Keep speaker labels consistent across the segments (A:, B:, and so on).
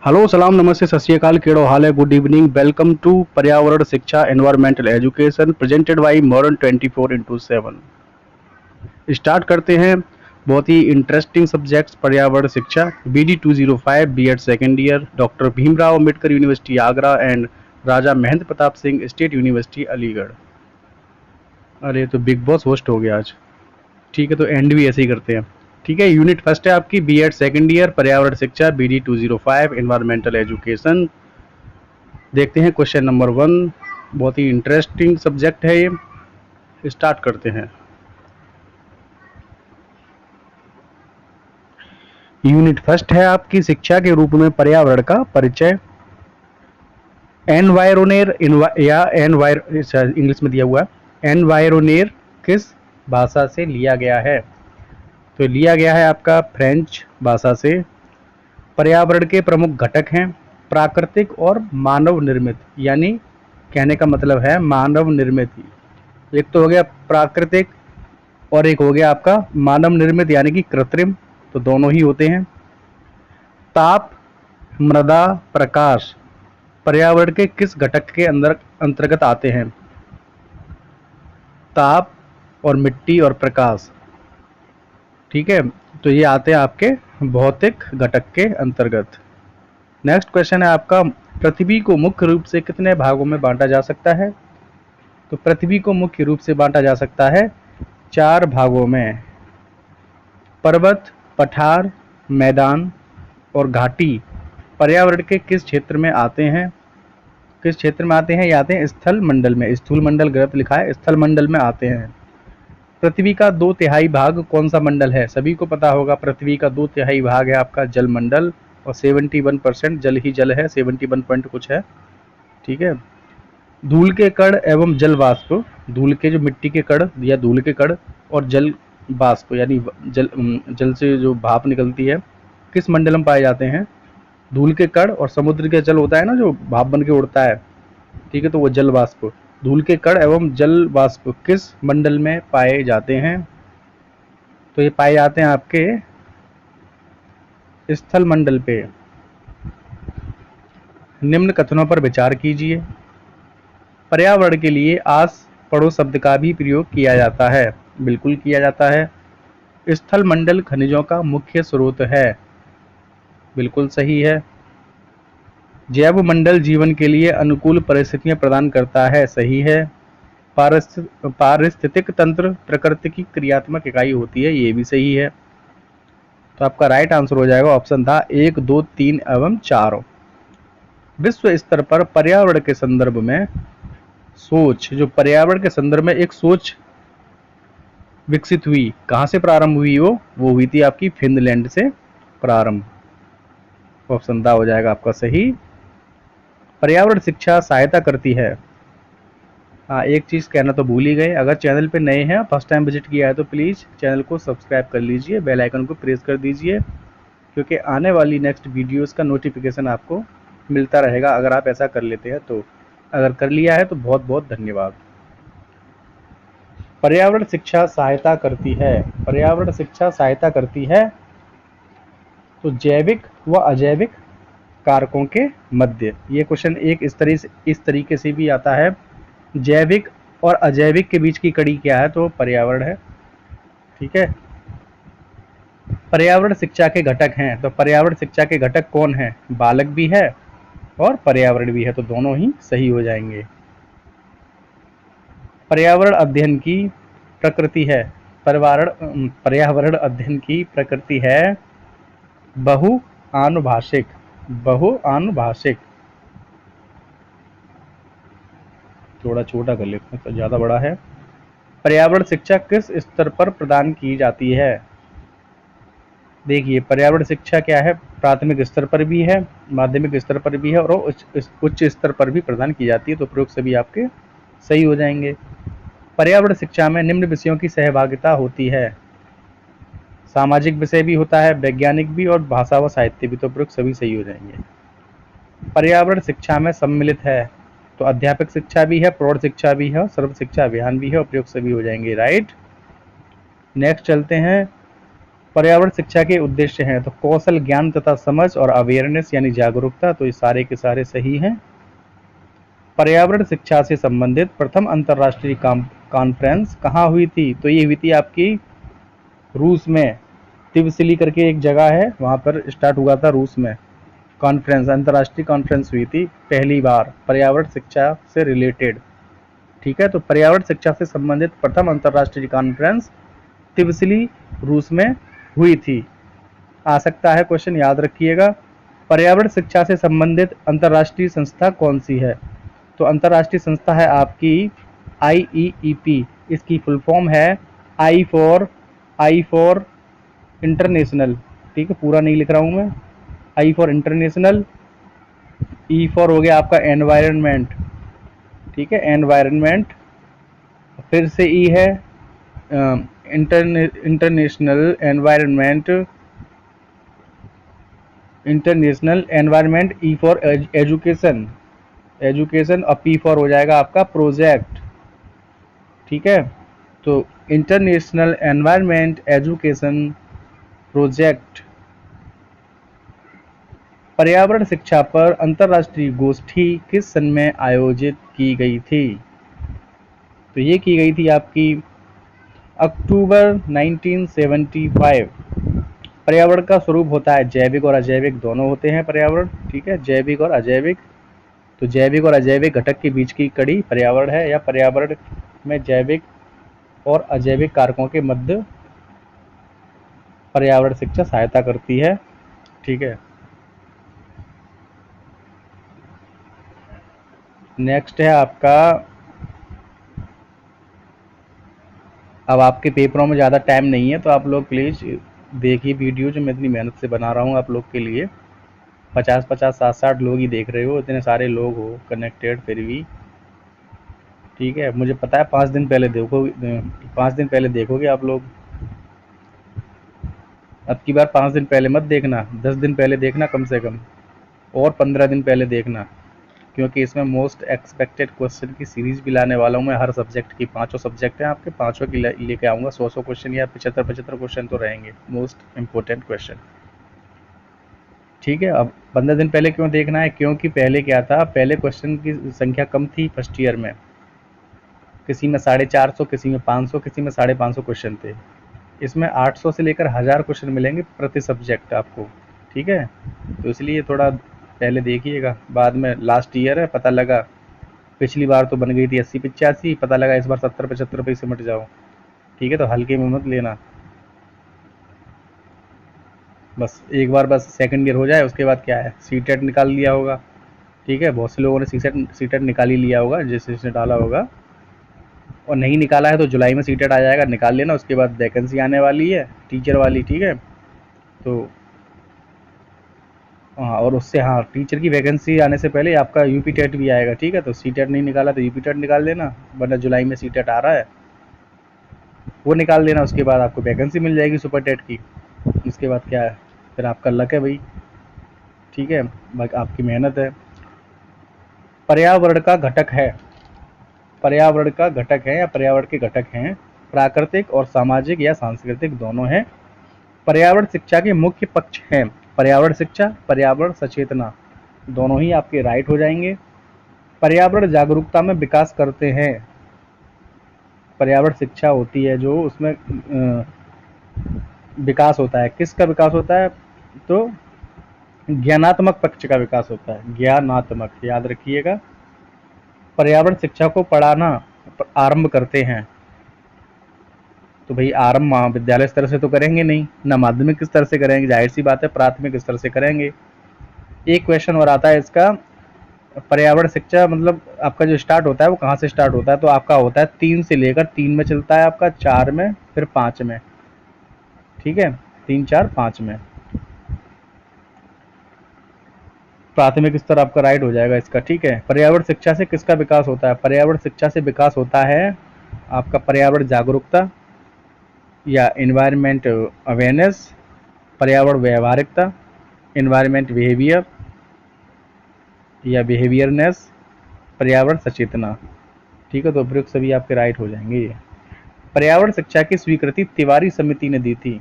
A: Hello, सलाम, नमस्ते, सत श्री अकाल, केड़ो हाल है, गुड इवनिंग, वेलकम टू पर्यावरण शिक्षा environmental education presented by modern 24/7। Start करते हैं। बहुत ही इंटरेस्टिंग सब्जेक्ट्स पर्यावरण शिक्षा BD 205 B.Ed second year, doctor Bhimrao Ambedkar university Agra and Raja Mahendra Pratap Singh state university Aligarh. अरे तो बिग बॉस होस्ट हो गया आज। ठीक है, तो एंड भी ऐसे ही करते हैं। ठीक है, यूनिट फर्स्ट है आपकी B.Ed सेकेंड ईयर पर्यावरण शिक्षा BD 205 एनवायरमेंटल एजुकेशन। देखते हैं क्वेश्चन नंबर 1। बहुत ही इंटरेस्टिंग सब्जेक्ट है ये। स्टार्ट करते हैं। यूनिट फर्स्ट है आपकी शिक्षा के रूप में पर्यावरण का परिचय। एनवायरोनेर या एनवायर इंग्लिश में दिया हुआ है। एनवायरोनेर किस भाषा से लिया गया है? तो लिया गया है आपका फ्रेंच भाषा से। पर्यावरण के प्रमुख घटक हैं प्राकृतिक और मानव निर्मित, यानी कहने का मतलब है मानव निर्मित। एक तो हो गया प्राकृतिक और एक हो गया आपका मानव निर्मित यानी कि कृत्रिम, तो दोनों ही होते हैं। ताप, मृदा, प्रकाश पर्यावरण के किस घटक के अंतर्गत आते हैं? ताप और मिट्टी और प्रकाश। ठीक है, तो ये आते हैं आपके भौतिक घटक के अंतर्गत। नेक्स्ट क्वेश्चन है आपका, पृथ्वी को मुख्य रूप से कितने भागों में बांटा जा सकता है? तो पृथ्वी को मुख्य रूप से बांटा जा सकता है 4 भागों में। पर्वत, पठार, मैदान और घाटी पर्यावरण के किस क्षेत्र में आते हैं? किस क्षेत्र में आते हैं? ये आते हैं स्थल मंडल में। स्थूल मंडल गलत लिखा है, स्थल मंडल में आते हैं। पृथ्वी का 2/3 भाग कौन सा मंडल है? सभी को पता होगा, पृथ्वी का 2/3 भाग है आपका जल मंडल और 71% जल ही जल है, 71 पॉइंट कुछ है। ठीक है, धूल के कण एवं जल वाष्प, धूल के जो मिट्टी के कण या धूल के कण और जल वाष्प यानी जल से जो भाप निकलती है, किस मंडल में पाए जाते हैं? धूल के कण और समुद्र के जल होता है ना जो भाप बन के उड़ता है, ठीक है, तो वो जल वाष्प। धूल के कण एवं जल वाष्प किस मंडल में पाए जाते हैं? तो ये पाए जाते हैं आपके स्थल मंडल पे। निम्न कथनों पर विचार कीजिए। पर्यावरण के लिए आस पड़ोस शब्द का भी प्रयोग किया जाता है। बिल्कुल किया जाता है। स्थल मंडल खनिजों का मुख्य स्रोत है। बिल्कुल सही है। जैव मंडल जीवन के लिए अनुकूल परिस्थितियां प्रदान करता है। सही है। पारिस्थितिक तंत्र प्रकृति की क्रियात्मक इकाई होती है। ये भी सही है। तो आपका राइट आंसर हो जाएगा ऑप्शन था 1, 2, 3 एवं 4। विश्व स्तर पर पर्यावरण के संदर्भ में सोच, जो पर्यावरण के संदर्भ में एक सोच विकसित हुई, कहां से प्रारंभ हुई? वो हुई थी आपकी फिनलैंड से प्रारंभ। ऑप्शन दा हो जाएगा आपका सही। पर्यावरण शिक्षा सहायता करती है। हाँ, एक चीज कहना तो भूल ही गए, अगर चैनल पे नए हैं, फर्स्ट टाइम विजिट किया है तो प्लीज चैनल को सब्सक्राइब कर लीजिए, बेल आइकन को प्रेस कर दीजिए, क्योंकि आने वाली नेक्स्ट वीडियोस का नोटिफिकेशन आपको मिलता रहेगा अगर आप ऐसा कर लेते हैं तो। अगर कर लिया है तो बहुत बहुत धन्यवाद। पर्यावरण शिक्षा सहायता करती है। पर्यावरण शिक्षा सहायता करती है तो जैविक व अजैविक कारकों के मध्य। ये क्वेश्चन एक इस तरीके से भी आता है, जैविक और अजैविक के बीच की कड़ी क्या है? तो पर्यावरण है। ठीक है, पर्यावरण शिक्षा के घटक हैं, तो पर्यावरण शिक्षा के घटक कौन है? बालक भी है और पर्यावरण भी है, तो दोनों ही सही हो जाएंगे। पर्यावरण अध्ययन की प्रकृति है। पर्यावरण अध्ययन की प्रकृति है बहुआनुभाषिक। बहुआनुभाषिक, थोड़ा छोटा कर लेते हैं तो ज़्यादा बड़ा है। पर्यावरण शिक्षा किस स्तर पर प्रदान की जाती है? देखिए, पर्यावरण शिक्षा क्या है, प्राथमिक स्तर पर भी है, माध्यमिक स्तर पर भी है और उच्च स्तर पर भी प्रदान की जाती है, तो प्रयोग सभी आपके सही हो जाएंगे। पर्यावरण शिक्षा में निम्न विषयों की सहभागिता होती है। सामाजिक विषय भी होता है, वैज्ञानिक भी और भाषा व साहित्य भी, तो प्रयोग सभी सही हो जाएंगे। पर्यावरण शिक्षा में सम्मिलित है, तो अध्यापक शिक्षा भी है, प्रौढ़ शिक्षा भी है, सर्व शिक्षा अभियान भी है, और प्रयोग सभी हो जाएंगे। राइट, नेक्स्ट चलते हैं। पर्यावरण शिक्षा के उद्देश्य हैं तो कौशल, ज्ञान तथा समझ और अवेयरनेस यानी जागरूकता, तो ये सारे के सारे सही हैं। पर्यावरण शिक्षा से संबंधित प्रथम अंतर्राष्ट्रीय कॉन्फ्रेंस कहाँ हुई थी? तो ये हुई थी आपकी रूस में, तिवसिली करके एक जगह है, वहाँ पर स्टार्ट हुआ था रूस में। कॉन्फ्रेंस, अंतर्राष्ट्रीय कॉन्फ्रेंस हुई थी पहली बार पर्यावरण शिक्षा से रिलेटेड। ठीक है, तो पर्यावरण शिक्षा से संबंधित प्रथम अंतर्राष्ट्रीय कॉन्फ्रेंस तिवसिली रूस में हुई थी। आ सकता है क्वेश्चन, याद रखिएगा। पर्यावरण शिक्षा से संबंधित अंतर्राष्ट्रीय संस्था कौन सी है? तो अंतर्राष्ट्रीय संस्था है आपकी IEEP। इसकी फुल फॉर्म है आई फॉर इंटरनेशनल। ठीक है, पूरा नहीं लिख रहा हूँ मैं। I for international, E for हो गया आपका एनवायरनमेंट। ठीक है, एनवायरनमेंट। फिर से ई है international environment, international environment. E for education, education. और पी फॉर हो जाएगा आपका प्रोजेक्ट। ठीक है, तो इंटरनेशनल एनवायरनमेंट एजुकेशन प्रोजेक्ट। पर्यावरण शिक्षा पर अंतर्राष्ट्रीय गोष्ठी किस सन में आयोजित की गई थी? तो ये की गई थी आपकी अक्टूबर 1975। पर्यावरण का स्वरूप होता है जैविक और अजैविक दोनों होते हैं पर्यावरण। ठीक है, जैविक और अजैविक। तो जैविक और अजैविक घटक के बीच की कड़ी पर्यावरण है, या पर्यावरण में जैविक और अजैविक कारकों के मध्य पर्यावरण शिक्षा सहायता करती है। ठीक है, नेक्स्ट है आपका, अब आपके पेपरों में ज़्यादा टाइम नहीं है तो आप लोग प्लीज़ देखिए वीडियो जो मैं इतनी मेहनत से बना रहा हूँ आप लोग के लिए। 50-50, 60-60 लोग ही देख रहे हो, इतने सारे लोग हो कनेक्टेड फिर भी। ठीक है, मुझे पता है 5 दिन पहले देखो, 5 दिन पहले देखोगे आप लोग। अब की बार 5 दिन पहले मत देखना, 10 दिन पहले देखना कम से कम, और 15 दिन पहले देखना, क्योंकि इसमें मोस्ट एक्सपेक्टेड क्वेश्चन की सीरीज भी लाने वाला हूँ मैं हर सब्जेक्ट की। 5 सब्जेक्ट हैं आपके, 5 की लेके आऊँगा। 100 क्वेश्चन या 75 क्वेश्चन तो रहेंगे, मोस्ट इंपॉर्टेंट क्वेश्चन। ठीक है, अब 15 दिन पहले क्यों देखना है? क्योंकि पहले क्या था, पहले क्वेश्चन की संख्या कम थी फर्स्ट ईयर में, किसी में 450, किसी में 500, किसी में 550 क्वेश्चन थे। इसमें 800 से लेकर 1000 क्वेश्चन मिलेंगे प्रति सब्जेक्ट आपको। ठीक है, तो इसलिए थोड़ा पहले देखिएगा। बाद में लास्ट ईयर है, पता लगा पिछली बार तो बन गई थी 80-85, पता लगा इस बार 70-75 पे सिमट जाओ। ठीक है, तो हल्के में मत लेना। बस एक बार बस सेकंड ईयर हो जाए, उसके बाद क्या है, सीटेट निकाल लिया होगा। ठीक है, बहुत से लोगों ने सीटेट निकाल ही लिया होगा जिसने डाला होगा, और नहीं निकाला है तो जुलाई में सीटेट आ जाएगा, निकाल लेना। उसके बाद वैकेंसी आने वाली है टीचर वाली। ठीक है, तो हाँ, और उससे हाँ टीचर की वैकेंसी आने से पहले आपका यूपी टेट भी आएगा। ठीक है, तो सी टेट नहीं निकाला तो यूपी टेट निकाल लेना, वरना जुलाई में सी टेट आ रहा है वो निकाल लेना। उसके बाद आपको वैकेंसी मिल जाएगी सुपर टेट की। उसके बाद क्या है, फिर आपका लक है भाई। ठीक है, आपकी मेहनत है। पर्यावरण का घटक है, पर्यावरण का घटक है या पर्यावरण के घटक हैं प्राकृतिक और सामाजिक या सांस्कृतिक दोनों हैं। पर्यावरण शिक्षा के मुख्य पक्ष हैं पर्यावरण शिक्षा, पर्यावरण सचेतना, दोनों ही आपके राइट हो जाएंगे। पर्यावरण जागरूकता में विकास करते हैं, पर्यावरण शिक्षा होती है जो उसमें विकास होता है। किसका विकास होता है? तो ज्ञानात्मक पक्ष का विकास होता है, ज्ञानात्मक, याद रखिएगा। पर्यावरण शिक्षा को पढ़ाना आरंभ करते हैं, तो भाई आरंभ महाविद्यालय स्तर से तो करेंगे नहीं, ना माध्यमिक स्तर से करेंगे, जाहिर सी बात है प्राथमिक स्तर से करेंगे। एक क्वेश्चन और आता है इसका, पर्यावरण शिक्षा मतलब आपका जो स्टार्ट होता है वो कहाँ से स्टार्ट होता है? तो आपका होता है 3 से लेकर, 3 में चलता है आपका, 4 में, फिर 5 में। ठीक है, 3, 4, 5 में प्राथमिक स्तर आपका राइट हो जाएगा इसका। ठीक है, पर्यावरण शिक्षा से किसका विकास होता है? पर्यावरण शिक्षा से विकास होता है आपका पर्यावरण जागरूकता या इन्वायरमेंट अवेयरनेस, पर्यावरण व्यवहारिकता, इन्वायरमेंट बिहेवियर या बिहेवियरनेस, पर्यावरण सचेतना। ठीक है, तो उपयुक्त सभी आपके राइट हो जाएंगे। पर्यावरण शिक्षा की स्वीकृति तिवारी समिति ने दी थी।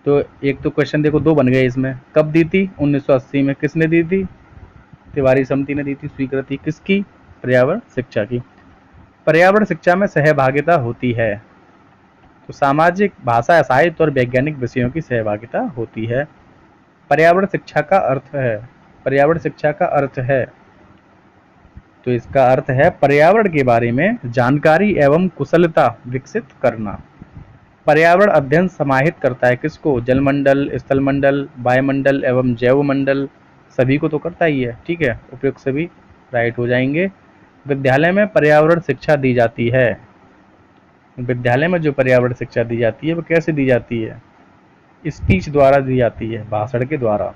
A: तो एक तो क्वेश्चन देखो, दो बन गए इसमें। कब दी थी? 1980 में। किसने दी थी? तिवारी समिति ने दी थी। स्वीकृति किसकी? पर्यावरण शिक्षा की। पर्यावरण शिक्षा में सहभागिता होती है, तो सामाजिक, भाषा, साहित्य और वैज्ञानिक विषयों की सहभागिता होती है। पर्यावरण शिक्षा का अर्थ है, पर्यावरण शिक्षा का अर्थ है, तो इसका अर्थ है पर्यावरण के बारे में जानकारी एवं कुशलता विकसित करना। पर्यावरण अध्ययन समाहित करता है किसको? जलमंडल, स्थलमंडल, वायुमंडल एवं जैवमंडल, सभी को तो करता ही है। ठीक है, उपयुक्त सभी राइट हो जाएंगे। विद्यालय में पर्यावरण शिक्षा दी जाती है। विद्यालय में जो पर्यावरण शिक्षा दी जाती है वो कैसे दी जाती है? स्पीच द्वारा दी जाती है, भाषण के द्वारा।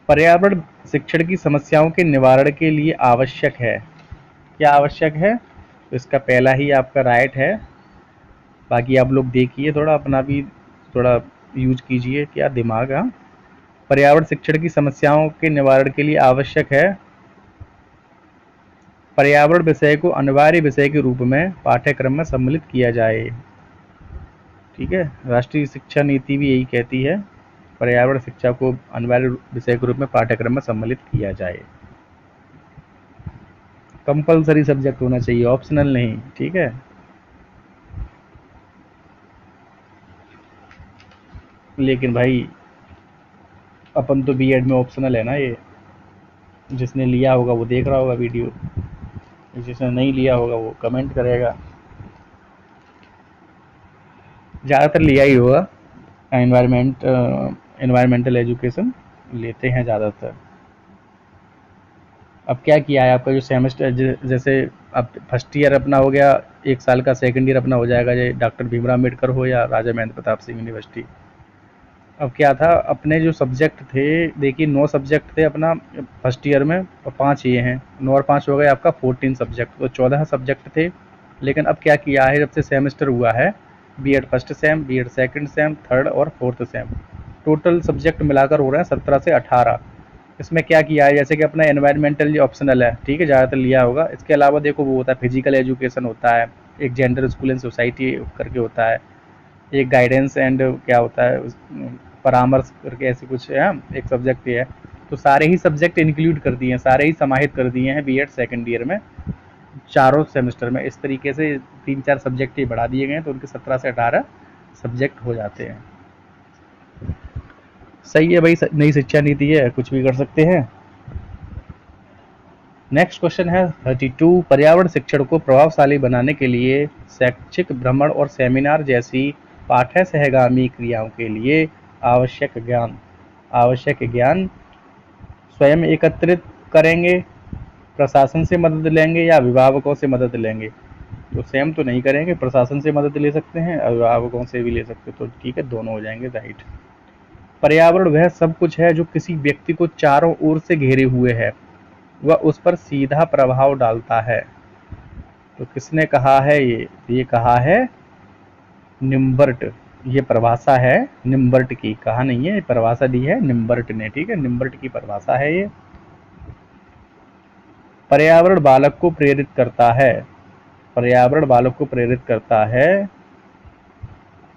A: पर्यावरण शिक्षण की समस्याओं के निवारण के लिए आवश्यक है। क्या आवश्यक है? तो इसका पहला ही आपका राइट है। बाकी आप लोग देखिए, थोड़ा अपना भी थोड़ा यूज कीजिए, क्या दिमाग। हाँ, पर्यावरण शिक्षण की समस्याओं के निवारण के लिए आवश्यक है पर्यावरण विषय को अनिवार्य विषय के रूप में पाठ्यक्रम में सम्मिलित किया जाए। ठीक है, राष्ट्रीय शिक्षा नीति भी यही कहती है, पर्यावरण शिक्षा को अनिवार्य विषय के रूप में पाठ्यक्रम में सम्मिलित किया जाए। कंपलसरी सब्जेक्ट होना चाहिए, ऑप्शनल नहीं। ठीक है, लेकिन भाई अपन तो बीएड में ऑप्शनल है ना ये। जिसने लिया होगा वो देख रहा होगा वीडियो, जिसने नहीं लिया होगा वो कमेंट करेगा। ज़्यादातर लिया ही होगा, एनवायरमेंटल एजुकेशन लेते हैं ज़्यादातर। अब क्या किया है आपका जो सेमेस्टर, जैसे अब फर्स्ट ईयर अपना हो गया, एक साल का, सेकंड ईयर अपना हो जाएगा, ये डॉक्टर भीमराव अम्बेडकर हो या राजा महेंद्र प्रताप सिंह यूनिवर्सिटी। अब क्या था, अपने जो सब्जेक्ट थे, देखिए 9 सब्जेक्ट थे अपना फर्स्ट ईयर में, और 5 ये हैं, 9 और 5 हो गए आपका 14 सब्जेक्ट, तो 14 सब्जेक्ट थे। लेकिन अब क्या किया है, जब से सेमेस्टर हुआ है, BEd first sem, BEd second sem, third और फोर्थ सेम, टोटल सब्जेक्ट मिलाकर हो रहे हैं 17 से 18। इसमें क्या किया है, जैसे कि अपना एनवायरमेंटल ऑप्शनल है, ठीक है, ज़्यादातर लिया होगा। इसके अलावा देखो वो होता है फिजिकल एजुकेशन होता है, एक जेंडर स्कूल एंड सोसाइटी करके होता है, एक गाइडेंस एंड क्या होता है परामर्श करके ऐसे कुछ है, एक सब्जेक्ट है। तो सारे ही सब्जेक्ट इंक्लूड कर दिए हैं, सारे ही समाहित कर दिए हैं बीएड सेकंड ईयर में, चारों सेमेस्टर में। इस तरीके से 3-4 सब्जेक्ट ही बढ़ा दिए गए हैं, तो उनके 17 से 18 सब्जेक्ट हो जाते हैं। सही है भाई, नई शिक्षा नीति है, कुछ भी कर सकते हैं। नेक्स्ट क्वेश्चन है 32, पर्यावरण शिक्षण को प्रभावशाली बनाने के लिए शैक्षिक भ्रमण और सेमिनार जैसी पाठ्य सहगामी क्रियाओं के लिए आवश्यक ज्ञान स्वयं एकत्रित करेंगे, प्रशासन से मदद लेंगे या अभिभावकों से मदद लेंगे? तो सेम तो नहीं करेंगे, प्रशासन से मदद ले सकते हैं, अभिभावकों से भी ले सकते हैं, तो ठीक है, दोनों हो जाएंगे राइट। पर्यावरण वह सब कुछ है जो किसी व्यक्ति को चारों ओर से घेरे हुए है, वह उस पर सीधा प्रभाव डालता है। तो किसने कहा है ये कहा है निम्बर्ट। ये परिभाषा है निम्बर्ट की, कहा नहीं है, परिभाषा दी है निम्बर्ट ने। ठीक है, निम्बर्ट की परिभाषा है ये। पर्यावरण बालक को प्रेरित करता है, पर्यावरण बालक को प्रेरित करता है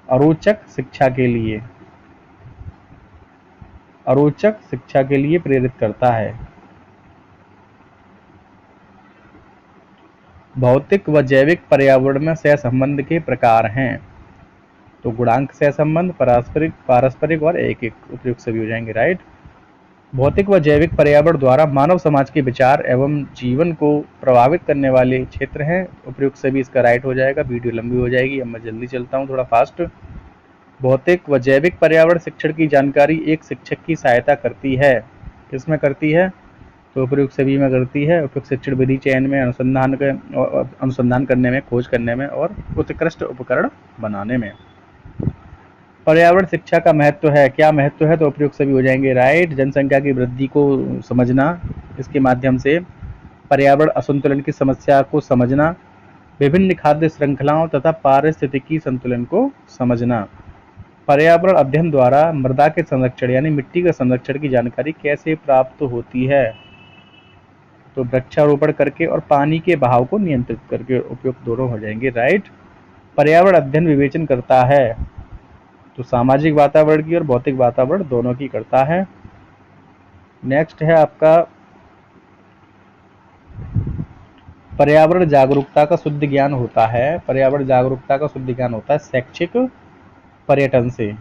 A: अरोचक शिक्षा के लिए, अरोचक शिक्षा के लिए प्रेरित करता है। भौतिक व जैविक पर्यावरण में सहसंबंध के प्रकार हैं, तो गुणांक सहसंबंध, पारस्परिक और एक उपयुक्त सभी हो जाएंगे राइट। भौतिक व जैविक पर्यावरण द्वारा मानव समाज के विचार एवं जीवन को प्रभावित करने वाले क्षेत्र हैं, उपयुक्त सभी इसका राइट हो जाएगा। वीडियो लंबी हो जाएगी, अब मैं जल्दी चलता हूँ थोड़ा फास्ट। भौतिक व जैविक पर्यावरण शिक्षण की जानकारी एक शिक्षक की सहायता करती है, किसमें करती है? तो उपयुक्त सभी में करती है। उपयुक्त शिक्षण विधि चयन में, अनुसंधान करने में, खोज करने में और उत्कृष्ट उपकरण बनाने में। पर्यावरण शिक्षा का महत्व है, क्या महत्व है? तो उपयुक्त सभी हो जाएंगे राइट। जनसंख्या की वृद्धि को समझना, इसके माध्यम से पर्यावरण असंतुलन की समस्या को समझना, विभिन्न खाद्य श्रृंखलाओं तथा पारिस्थितिकी संतुलन को समझना। पर्यावरण अध्ययन द्वारा मृदा के संरक्षण यानी मिट्टी के संरक्षण की जानकारी कैसे प्राप्त होती है? तो वृक्षारोपण करके और पानी के बहाव को नियंत्रित करके, उपयुक्त दोनों हो जाएंगे राइट। पर्यावरण अध्ययन विवेचन करता है, तो सामाजिक वातावरण की और भौतिक वातावरण दोनों की करता है। नेक्स्ट है आपका पर्यावरण जागरूकता का शुद्ध ज्ञान होता है। पर्यावरण जागरूकता का शुद्ध ज्ञान होता है शैक्षिक पर्यटन से।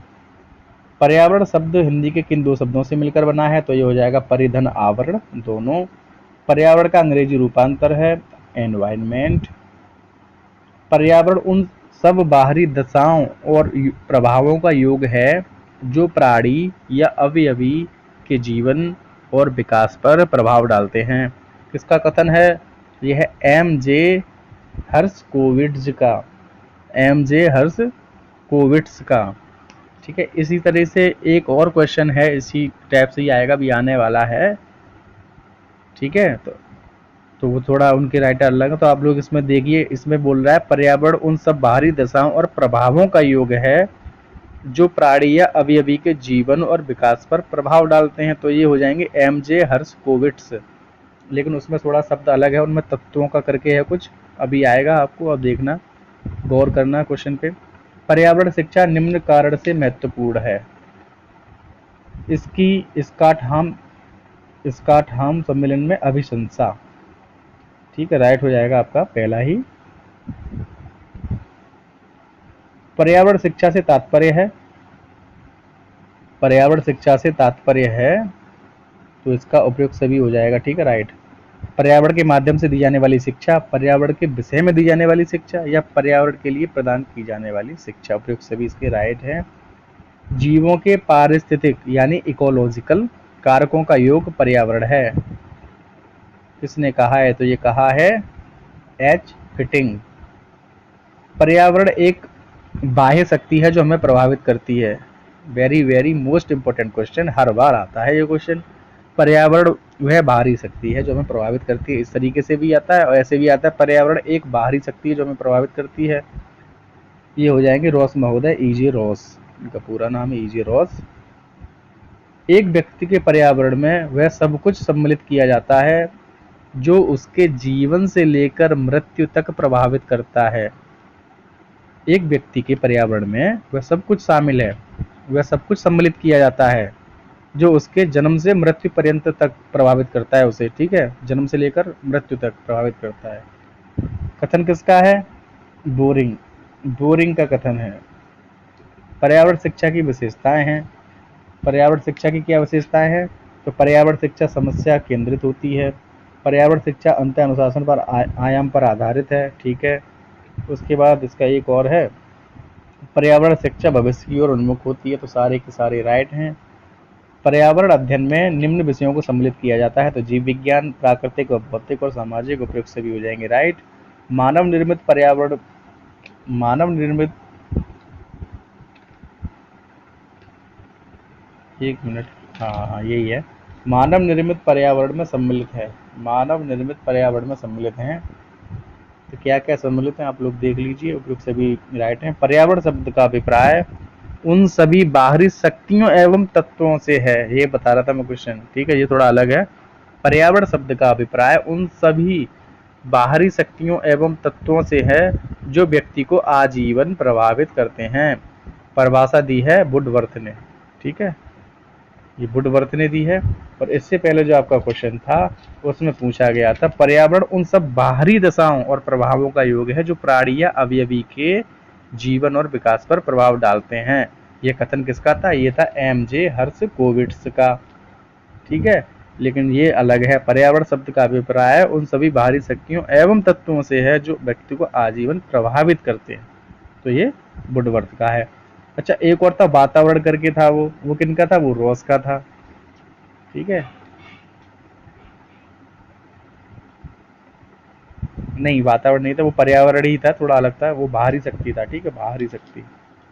A: पर्यावरण शब्द हिंदी के किन दो शब्दों से मिलकर बना है? तो ये हो जाएगा परिधन आवरण दोनों। पर्यावरण का अंग्रेजी रूपांतर है एनवायरनमेंट। पर्यावरण उन सब बाहरी दशाओं और प्रभावों का योग है जो प्राणी या अवयवी के जीवन और विकास पर प्रभाव डालते हैं। किसका कथन है? यह है एम जे हर्शकोविट्ज का। एम जे हर्शकोविट्ज का। ठीक है, इसी तरह से एक और क्वेश्चन है, इसी टाइप से ही आएगा, भी आने वाला है। ठीक है, तो वो थोड़ा उनके राइटर अलग है, तो आप लोग इसमें देखिए। इसमें बोल रहा है पर्यावरण उन सब बाहरी दशाओं और प्रभावों का योग है जो प्राणी या अवयवी के जीवन और विकास पर प्रभाव डालते हैं। तो ये हो जाएंगे एम जे हर्शकोविट्ज। लेकिन उसमें थोड़ा शब्द अलग है, उनमें तत्वों का करके है कुछ, अभी आएगा आपको, अब देखना, गौर करना क्वेश्चन पे। पर्यावरण शिक्षा निम्न कारण से महत्वपूर्ण है। इसकी स्कॉटहाम सम्मेलन में अभिशंसा। ठीक है, राइट हो जाएगा आपका पहला ही। पर्यावरण शिक्षा से तात्पर्य है, पर्यावरण शिक्षा से तात्पर्य है, तो इसका उपयोग सभी हो जाएगा। ठीक है, राइट। पर्यावरण के माध्यम से दी जाने वाली शिक्षा, पर्यावरण के विषय में दी जाने वाली शिक्षा, या पर्यावरण के लिए प्रदान की जाने वाली शिक्षा, उपयोग सभी इसके राइट है। जीवों के पारिस्थितिक यानी इकोलॉजिकल कारकों का योग पर्यावरण है। किसने कहा है? तो ये कहा है एच फिटिंग। पर्यावरण एक बाह्य शक्ति है जो हमें प्रभावित करती है। Very very most important question, हर बार आता है ये क्वेश्चन। पर्यावरण वह बाहरी शक्ति है जो हमें प्रभावित करती है, इस तरीके से भी आता है और ऐसे भी आता है पर्यावरण एक बाहरी शक्ति है जो हमें प्रभावित करती है। ये हो जाएंगे रॉस महोदय, ईजे रॉस, इनका पूरा नाम है ईजे रॉस। एक व्यक्ति के पर्यावरण में वह सब कुछ सम्मिलित किया जाता है जो उसके जीवन से लेकर मृत्यु तक प्रभावित करता है। एक व्यक्ति के पर्यावरण में वह सब कुछ शामिल है, वह सब कुछ सम्मिलित किया जाता है जो उसके जन्म से मृत्यु पर्यंत तक प्रभावित करता है उसे। ठीक है, जन्म से लेकर मृत्यु तक प्रभावित करता है। कथन किसका है? बोरिंग, बोरिंग का कथन है। पर्यावरण शिक्षा की विशेषताएं हैं। पर्यावरण शिक्षा की क्या विशेषताएं हैं? तो पर्यावरण शिक्षा समस्या केंद्रित होती है। पर्यावरण शिक्षा अंत अनुशासन पर आयाम पर आधारित है। ठीक है, उसके बाद इसका एक और है, पर्यावरण शिक्षा भविष्य की ओर उन्मुख होती है। तो सारे के सारे राइट हैं। पर्यावरण अध्ययन में निम्न विषयों को सम्मिलित किया जाता है। तो जीव विज्ञान, प्राकृतिक व भौतिक और सामाजिक उपयोग सभी हो जाएंगे राइट। मानव निर्मित पर्यावरण, मानव निर्मित, एक मिनट, हाँ यही है, मानव निर्मित पर्यावरण में सम्मिलित है। मानव निर्मित पर्यावरण में सम्मिलित हैं। तो क्या क्या सम्मिलित हैं आप लोग देख लीजिए, उपयुक्त सभी राइट हैं। पर्यावरण शब्द का अभिप्राय उन सभी बाहरी शक्तियों एवं तत्वों से है, ये बता रहा था मैं क्वेश्चन। ठीक है, ये थोड़ा अलग है। पर्यावरण शब्द का अभिप्राय उन सभी बाहरी शक्तियों एवं तत्वों से है जो व्यक्ति को आजीवन प्रभावित करते हैं। परिभाषा दी है वुडवर्थ ने। ठीक है, ये वुडवर्थ ने दी है। और इससे पहले जो आपका क्वेश्चन था उसमें पूछा गया था पर्यावरण उन सब बाहरी दशाओं और प्रभावों का योग है जो प्राणी या अवयवी के जीवन और विकास पर प्रभाव डालते हैं। ये कथन किसका था? ये था एम जे हर्शकोविट्ज का। ठीक है, लेकिन ये अलग है। पर्यावरण शब्द का अभिप्राय उन सभी बाहरी शक्तियों एवं तत्वों से है जो व्यक्ति को आजीवन प्रभावित करते हैं। तो ये वुडवर्थ का है। अच्छा, एक और था वातावरण करके था, वो किनका था? वो रॉस का था। ठीक है, नहीं वातावरण नहीं था, वो पर्यावरण ही था, थोड़ा अलग था, वो बाहरी शक्ति था। ठीक है, बाहरी शक्ति,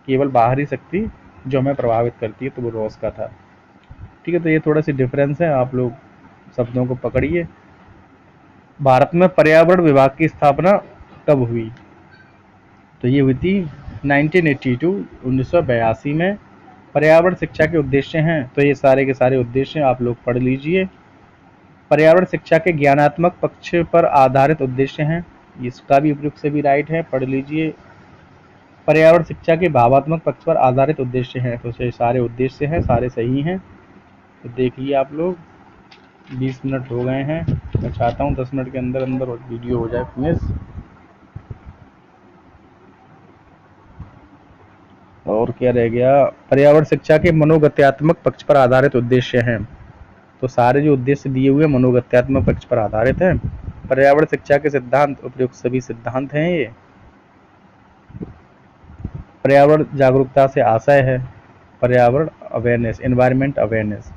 A: केवल बाहरी शक्ति जो हमें प्रभावित करती है, तो वो रॉस का था। ठीक है, तो ये थोड़ा सी डिफरेंस है, आप लोग शब्दों को पकड़िए। भारत में पर्यावरण विभाग की स्थापना कब हुई? तो ये हुई थी 1982, 1982 में। पर्यावरण शिक्षा के उद्देश्य हैं, तो ये सारे के सारे उद्देश्य आप लोग पढ़ लीजिए। पर्यावरण शिक्षा के ज्ञानात्मक पक्ष पर आधारित उद्देश्य हैं, इसका भी उपयुक्त से भी राइट है, पढ़ लीजिए। पर्यावरण शिक्षा के भावात्मक पक्ष पर आधारित उद्देश्य हैं। तो ये सारे उद्देश्य हैं, सारे सही हैं। तो देखिए आप लोग, 20 मिनट हो गए हैं। मैं चाहता हूँ 10 मिनट के अंदर अंदर वीडियो हो जाए फिनिश। और क्या रह गया, पर्यावरण शिक्षा के मनोगत्यात्मक पक्ष पर आधारित उद्देश्य हैं। तो सारे जो उद्देश्य दिए हुए मनोगत्यात्मक पक्ष पर आधारित हैं। पर्यावरण शिक्षा के सिद्धांत, उपयुक्त सभी सिद्धांत हैं ये। पर्यावरण जागरूकता से आशय है। पर्यावरण अवेयरनेस, एनवायरमेंट अवेयरनेस।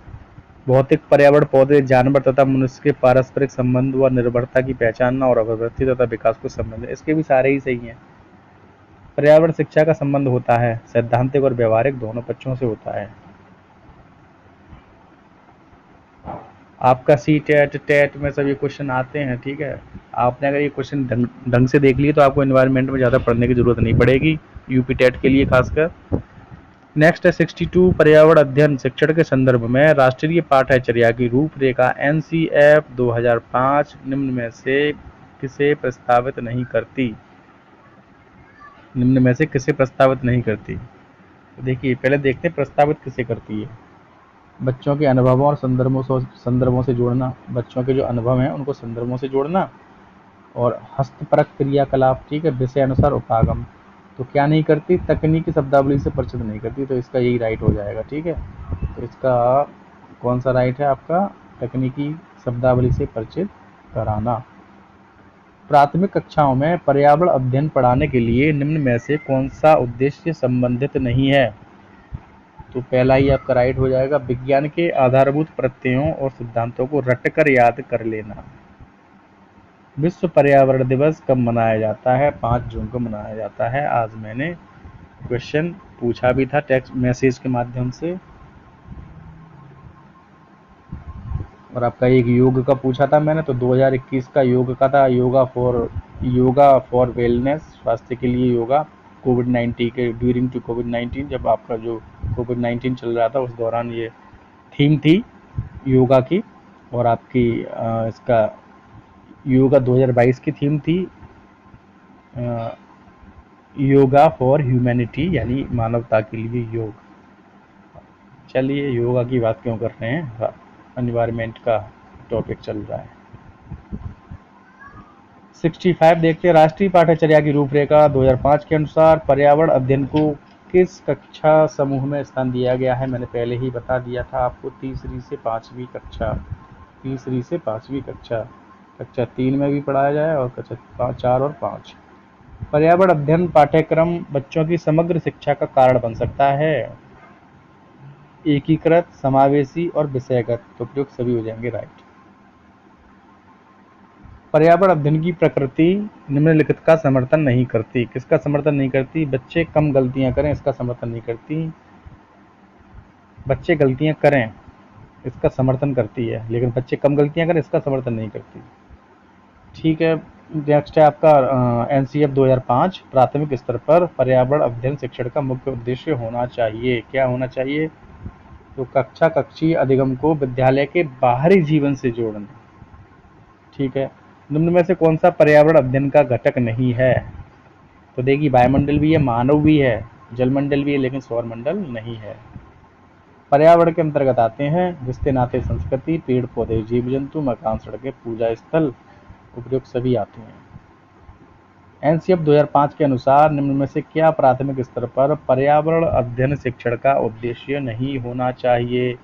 A: भौतिक पर्यावरण, पौधे, जानवर तथा मनुष्य के पारस्परिक संबंध व निर्भरता की पहचानना और अभिवृद्धि तथा विकास को संबंध है। इसके भी सारे ही सही हैं। पर्यावरण शिक्षा का संबंध होता है सैद्धांतिक और व्यवहारिक दोनों पक्षों से होता है। आपका सी टेट टेट में सभी क्वेश्चन आते हैं, ठीक है। आपने अगर ये क्वेश्चन ढंग से देख लिए तो आपको एनवायरनमेंट में ज़्यादा पढ़ने की जरूरत नहीं पड़ेगी, यूपी टेट के लिए खासकर। नेक्स्ट है 62, पर्यावरण अध्ययन शिक्षण के संदर्भ में राष्ट्रीय पाठ्यचर्या की रूपरेखा NCF 2005 निम्न में से किसे प्रस्तावित नहीं करती। निम्न में से किसे प्रस्तावित नहीं करती। तो देखिए पहले देखते हैं प्रस्तावित किसे करती है। बच्चों के अनुभवों और संदर्भों से जोड़ना, बच्चों के जो अनुभव हैं उनको संदर्भों से जोड़ना, और हस्तपरक क्रियाकलाप, ठीक है, विषय अनुसार उपागम। तो क्या नहीं करती, तकनीकी शब्दावली से परिचित नहीं करती। तो इसका यही राइट हो जाएगा, ठीक है। तो इसका कौन सा राइट है आपका, तकनीकी शब्दावली से परिचित कराना। प्राथमिक कक्षाओं में पर्यावरण अध्ययन पढ़ाने के लिए निम्न में से कौन सा उद्देश्य संबंधित नहीं है। तो पहला ही आपका राइट हो जाएगा, विज्ञान के आधारभूत प्रत्ययों और सिद्धांतों को रटकर याद कर लेना। विश्व पर्यावरण दिवस कब मनाया जाता है, 5 जून को मनाया जाता है। आज मैंने क्वेश्चन पूछा भी था टेक्स्ट मैसेज के माध्यम से, और आपका एक योग का पूछा था मैंने, तो 2021 का योग का था, योगा फॉर वेलनेस, स्वास्थ्य के लिए योगा, कोविड-19 के ड्यूरिंग टू कोविड-19, जब आपका जो कोविड-19 चल रहा था उस दौरान ये थीम थी योगा की। और आपकी इसका योगा 2022 की थीम थी योगा फॉर ह्यूमैनिटी, यानी मानवता के लिए योग। चलिए योगा की बात क्यों कर रहे हैं, एनवायरनमेंट का टॉपिक चल रहा है। 65 देखते हैं, राष्ट्रीय पाठ्यचर्या की रूपरेखा 2005 के अनुसार पर्यावरण अध्ययन को किस कक्षा समूह में स्थान दिया गया है। मैंने पहले ही बता दिया था आपको, तीसरी से पांचवी कक्षा, कक्षा 3 में भी पढ़ाया जाए और कक्षा 4 और 5। पर्यावरण अध्ययन पाठ्यक्रम बच्चों की समग्र शिक्षा का कारण बन सकता है। एकीकृत, समावेशी और विषयगत, तो उपयुक्त सभी हो जाएंगे राइट। पर्यावरण अध्ययन की प्रकृति निम्नलिखित का समर्थन नहीं करती। किसका समर्थन नहीं करती, बच्चे कम गलतियां करें इसका समर्थन नहीं करती। बच्चे गलतियां करें इसका समर्थन करती है, लेकिन बच्चे कम गलतियां करें इसका समर्थन नहीं करती, ठीक है। नेक्स्ट है आपका NCF 2005, प्राथमिक स्तर पर पर्यावरण अध्ययन शिक्षण का मुख्य उद्देश्य होना चाहिए। क्या होना चाहिए, तो कक्षीय अधिगम को विद्यालय के बाहरी जीवन से जोड़ना, ठीक है। निम्न में से कौन सा पर्यावरण अध्ययन का घटक नहीं है। तो देखिए वायुमंडल भी है, मानव भी है, जलमंडल भी है, लेकिन सौरमंडल नहीं है। पर्यावरण के अंतर्गत आते हैं रिश्ते नाते, संस्कृति, पेड़ पौधे, जीव जंतु, मकान, सड़कें, पूजा स्थल, उपयुक्त सभी आते हैं। NCF 2005 के अनुसार निम्न में से क्या प्राथमिक स्तर पर पर्यावरण अध्ययन शिक्षण का उद्देश्य नहीं होना चाहिए।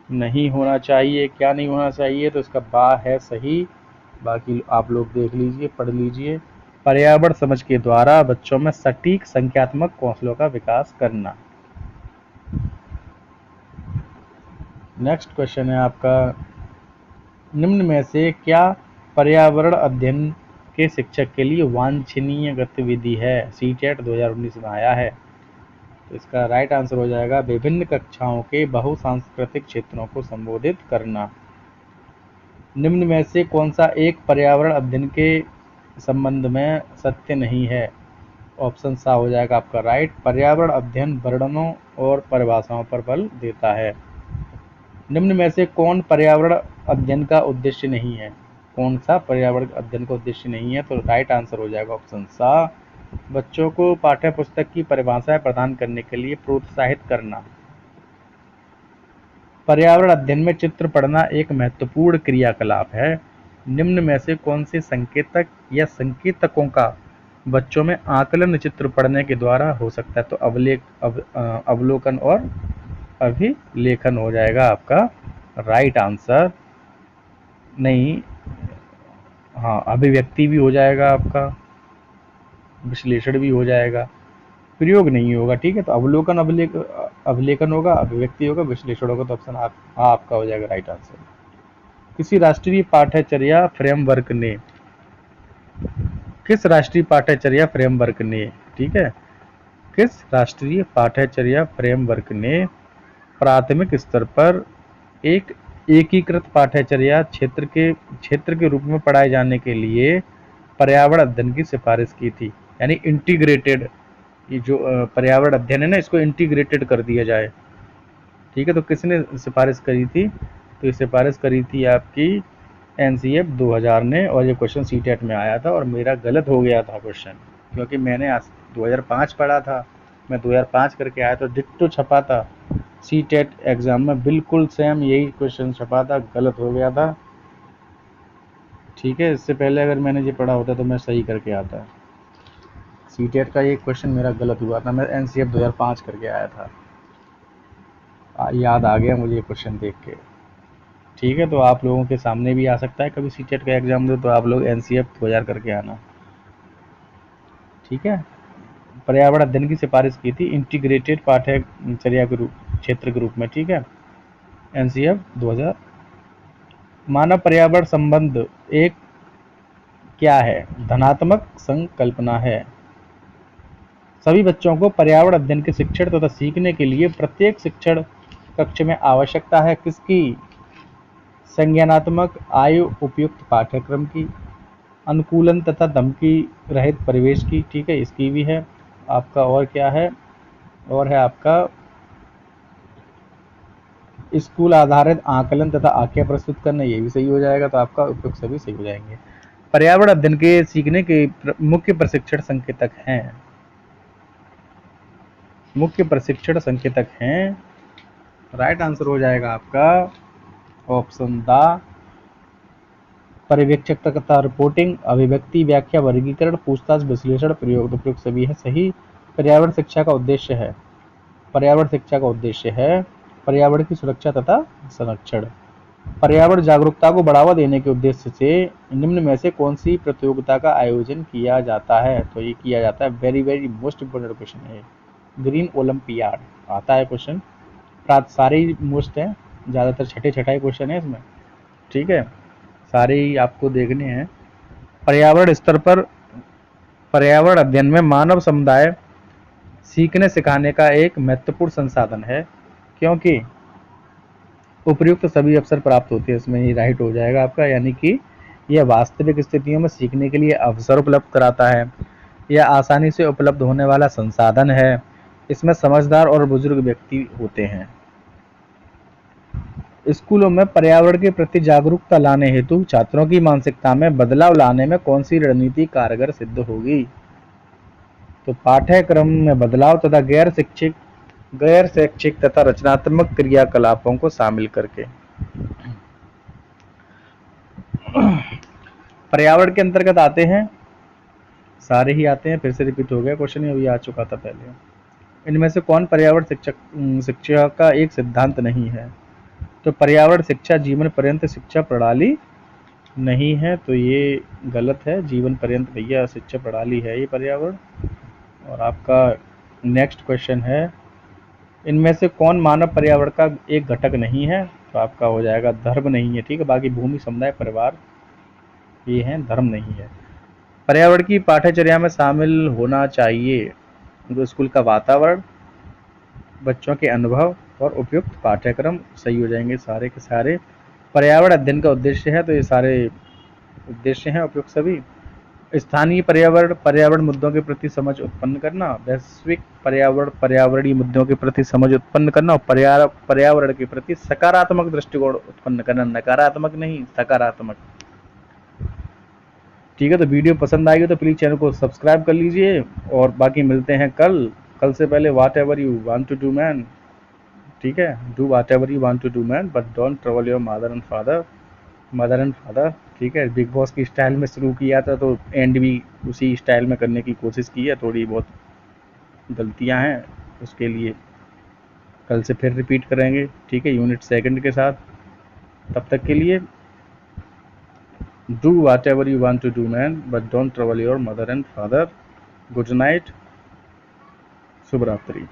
A: नहीं होना चाहिए, क्या नहीं होना चाहिए, तो इसका बा है सही, बाकी आप लोग देख लीजिए, पढ़ लीजिए। पर्यावरण समझ के द्वारा बच्चों में सटीक संख्यात्मक कौशलों का विकास करना। नेक्स्ट क्वेश्चन है आपका, निम्न में से क्या पर्यावरण अध्ययन के शिक्षक के लिए वांछनीय गतिविधि है। CTET 2019 में आया है। तो इसका राइट आंसर हो जाएगा विभिन्न कक्षाओं के बहुसांस्कृतिक क्षेत्रों को संबोधित करना। निम्न में से कौन सा एक पर्यावरण अध्ययन के संबंध में सत्य नहीं है। ऑप्शन सा हो जाएगा आपका राइट, पर्यावरण अध्ययन वर्णनों और परिभाषाओं पर बल देता है। निम्न में से कौन पर्यावरण अध्ययन का उद्देश्य नहीं है। कौन सा पर्यावरण अध्ययन का उद्देश्य नहीं है, तो राइट आंसर हो जाएगा ऑप्शन सा, बच्चों को पाठ्य पुस्तक की परिभाषाएं प्रदान करने के लिए प्रोत्साहित करना। पर्यावरण अध्ययन में चित्र पढ़ना एक महत्वपूर्ण क्रियाकलाप है। निम्न में से कौन से संकेतक या संकेतकों का बच्चों में आकलन चित्र पढ़ने के द्वारा हो सकता है? तो अवलोकन और अभिलेखन हो जाएगा आपका राइट आंसर। नहीं, हाँ, अभिव्यक्ति भी हो जाएगा आपका, विश्लेषण भी हो जाएगा, प्रयोग नहीं होगा। ठीक है, तो अवलोकन अभिलेखन होगा, अभिव्यक्ति होगा, विश्लेषण होगा। तो ऑप्शन आपका हो जाएगा राइट आंसर। किसी राष्ट्रीय पाठ्यचर्या फ्रेमवर्क ने किस राष्ट्रीय पाठ्यचर्या फ्रेमवर्क ने ठीक है, किस राष्ट्रीय पाठ्यचर्या फ्रेमवर्क ने प्राथमिक स्तर पर एक एकीकृत पाठ्यचर्या क्षेत्र के रूप में पढ़ाए जाने के लिए पर्यावरण अध्ययन की सिफारिश की थी? यानी इंटीग्रेटेड, ये जो पर्यावरण अध्ययन है ना, इसको इंटीग्रेटेड कर दिया जाए। ठीक है, तो किसने सिफारिश करी थी? तो ये सिफारिश करी थी आपकी एनसीएफ 2000 ने, और ये क्वेश्चन सीटेट में आया था और मेरा गलत हो गया था क्वेश्चन, क्योंकि मैंने 2005 पढ़ा था, मैं 2005 करके आया तो डिट्टो छपा था सीटेट एग्जाम में, बिल्कुल सेम यही क्वेश्चन छपा था, गलत हो गया था। ठीक है, इससे पहले अगर मैंने ये पढ़ा होता तो मैं सही करके आता। सीटेट का ये क्वेश्चन मेरा गलत हुआ था, मैं एनसीएफ 2005 करके आया था, याद आ गया मुझे ये क्वेश्चन देख के। ठीक है, तो आप लोगों के सामने भी आ सकता है कभी सीटेट का एग्जाम दो तो आप लोग एनसीएफ 2000 करके आना। ठीक है, पर्यावरण अध्ययन की सिफारिश की थी इंटीग्रेटेड पाठ्यचर्या के रूप क्षेत्र के रूप में। ठीक है, एनसीएफ 2000। मानव पर्यावरण संबंध एक क्या है? धनात्मक संकल्पना है। सभी बच्चों को पर्यावरण अध्ययन के शिक्षण तथा सीखने के लिए प्रत्येक शिक्षण कक्ष में आवश्यकता है किसकी? संज्ञानात्मक आयु उपयुक्त पाठ्यक्रम की, अनुकूलन तथा धमकी रहित परिवेश की। ठीक है, इसकी भी है आपका। और क्या है? और है आपका स्कूल आधारित आकलन तथा आख्या प्रस्तुत करना, ये भी सही हो जाएगा। तो आपका उपयुक्त सभी सही हो जाएंगे। पर्यावरण अध्ययन के सीखने के मुख्य प्रशिक्षण संकेतक हैं, मुख्य प्रशिक्षण संकेतक हैं, राइट आंसर हो जाएगा आपका ऑप्शन द पर्यवेक्षक तथा रिपोर्टिंग, अभिव्यक्ति, व्याख्या, वर्गीकरण, पूछताछ, विश्लेषण, प्रयोग। तो प्रयोग सभी है सही। पर्यावरण शिक्षा का उद्देश्य है, पर्यावरण शिक्षा का उद्देश्य है पर्यावरण की सुरक्षा तथा संरक्षण। पर्यावरण जागरूकता को बढ़ावा देने के उद्देश्य से निम्न में से कौन सी प्रतियोगिता का आयोजन किया जाता है? तो ये किया जाता है, very very most important question है, ग्रीन ओलंपियाड आता है क्वेश्चन। सारे ही मोस्ट है, ज़्यादातर छठे छठाई क्वेश्चन है इसमें। ठीक है, सारे ही आपको देखने हैं। पर्यावरण स्तर पर पर्यावरण अध्ययन में मानव समुदाय सीखने सिखाने का एक महत्वपूर्ण संसाधन है, क्योंकि उपयुक्त सभी अवसर प्राप्त होते हैं। इसमें ही राइट हो जाएगा आपका, यानी कि यह वास्तविक स्थितियों में सीखने के लिए अवसर उपलब्ध कराता है, यह आसानी से उपलब्ध होने वाला संसाधन है, इसमें समझदार और बुजुर्ग व्यक्ति होते हैं। स्कूलों में पर्यावरण के प्रति जागरूकता लाने हेतु छात्रों की मानसिकता में बदलाव लाने में कौन सी रणनीति कारगर सिद्ध होगी? तो पाठ्यक्रम में बदलाव तथा गैर शैक्षिक तथा रचनात्मक क्रियाकलापों को शामिल करके। पर्यावरण के अंतर्गत आते हैं, सारे ही आते हैं, फिर से रिपीट हो गया क्वेश्चन, ये अभी आ चुका था पहले। इनमें से कौन पर्यावरण शिक्षा का एक सिद्धांत नहीं है? तो पर्यावरण शिक्षा जीवन पर्यंत शिक्षा प्रणाली नहीं है, तो ये गलत है। जीवन पर्यंत भैया शिक्षा प्रणाली है ये पर्यावरण। और आपका नेक्स्ट क्वेश्चन है, इनमें से कौन मानव पर्यावरण का एक घटक नहीं है? तो आपका हो जाएगा धर्म नहीं है। ठीक है, बाकी भूमि, समुदाय, परिवार ये हैं, धर्म नहीं है। पर्यावरण की पाठ्यचर्या में शामिल होना चाहिए तो स्कूल का वातावरण, बच्चों के अनुभव और उपयुक्त पाठ्यक्रम सही हो जाएंगे सारे के सारे। पर्यावरण अध्ययन का उद्देश्य है, तो ये सारे उद्देश्य हैं उपयुक्त सभी। स्थानीय पर्यावरण मुद्दों के प्रति समझ उत्पन्न करना, वैश्विक पर्यावरणीय मुद्दों के प्रति समझ उत्पन्न करना, और पर्यावरण के प्रति सकारात्मक दृष्टिकोण उत्पन्न करना, नकारात्मक नहीं, सकारात्मक। ठीक है, तो वीडियो पसंद आएगी तो प्लीज़ चैनल को सब्सक्राइब कर लीजिए, और बाकी मिलते हैं कल से पहले whatever you want to do man, ठीक है, do whatever you want to do man, but don't trouble your mother and father, ठीक है। बिग बॉस की स्टाइल में शुरू किया था तो एंड भी उसी स्टाइल में करने की कोशिश की है, थोड़ी बहुत गलतियां हैं, उसके लिए कल से फिर रिपीट करेंगे, ठीक है, यूनिट सेकंड के साथ। तब तक के लिए do whatever you want to do man, but don't trouble your mother and father. Good night, शुभ रात्रि।